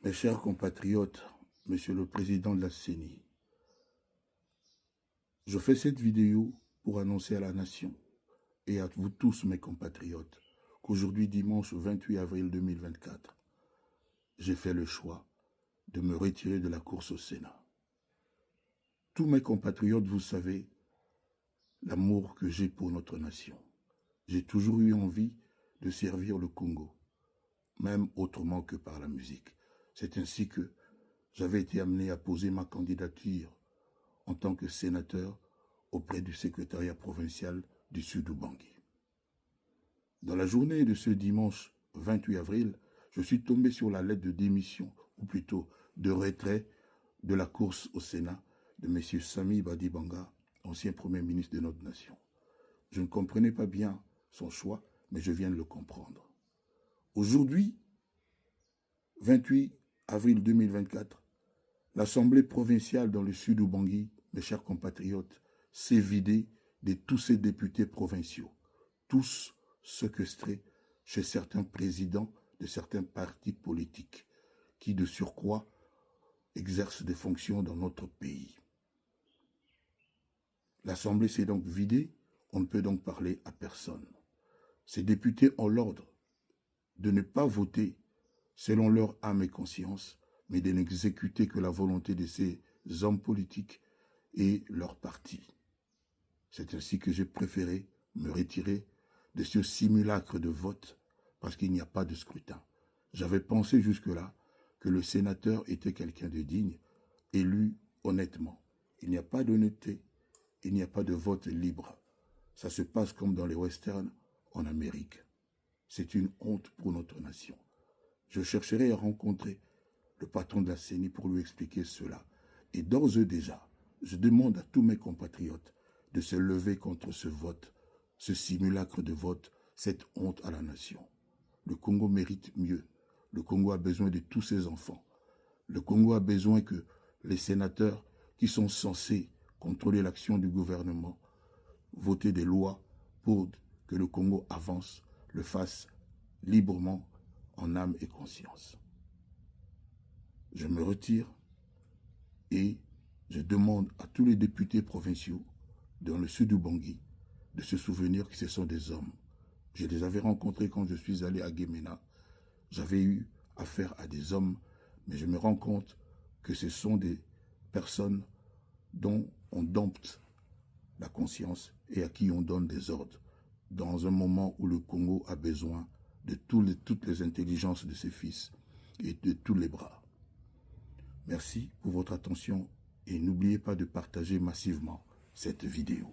Mes chers compatriotes, Monsieur le Président de la CENI, je fais cette vidéo pour annoncer à la nation et à vous tous mes compatriotes qu'aujourd'hui, dimanche 28 avril 2024, j'ai fait le choix de me retirer de la course au Sénat. Tous mes compatriotes, vous savez l'amour que j'ai pour notre nation. J'ai toujours eu envie de servir le Congo, même autrement que par la musique. C'est ainsi que j'avais été amené à poser ma candidature en tant que sénateur auprès du secrétariat provincial du Sud-Ubangui. Dans la journée de ce dimanche 28 avril, je suis tombé sur la lettre de démission, ou plutôt de retrait de la course au Sénat de M. Sami Badibanga, ancien Premier ministre de notre nation. Je ne comprenais pas bien son choix, mais je viens de le comprendre. Aujourd'hui, 28 avril 2024, l'Assemblée provinciale dans le Sud-Ubangui, mes chers compatriotes, s'est vidée de tous ses députés provinciaux, tous séquestrés chez certains présidents de certains partis politiques qui, de surcroît, exercent des fonctions dans notre pays. L'Assemblée s'est donc vidée, on ne peut donc parler à personne. Ces députés ont l'ordre de ne pas voter selon leur âme et conscience, mais de n'exécuter que la volonté de ces hommes politiques et leur parti. C'est ainsi que j'ai préféré me retirer de ce simulacre de vote parce qu'il n'y a pas de scrutin. J'avais pensé jusque-là que le sénateur était quelqu'un de digne, élu honnêtement. Il n'y a pas d'honnêteté, il n'y a pas de vote libre. Ça se passe comme dans les westerns en Amérique. C'est une honte pour notre nation. Je chercherai à rencontrer le patron de la CENI pour lui expliquer cela. Et d'ores et déjà, je demande à tous mes compatriotes de se lever contre ce vote, ce simulacre de vote, cette honte à la nation. Le Congo mérite mieux. Le Congo a besoin de tous ses enfants. Le Congo a besoin que les sénateurs qui sont censés contrôler l'action du gouvernement, voter des lois pour que le Congo avance, le fasse librement, en âme et conscience. Je me retire et je demande à tous les députés provinciaux dans le Sud-Ubangui de se souvenir que ce sont des hommes. Je les avais rencontrés quand je suis allé à Guémena. J'avais eu affaire à des hommes, mais je me rends compte que ce sont des personnes dont on dompte la conscience et à qui on donne des ordres dans un moment où le Congo a besoin de toutes les intelligences de ses fils et de tous les bras. Merci pour votre attention et n'oubliez pas de partager massivement cette vidéo.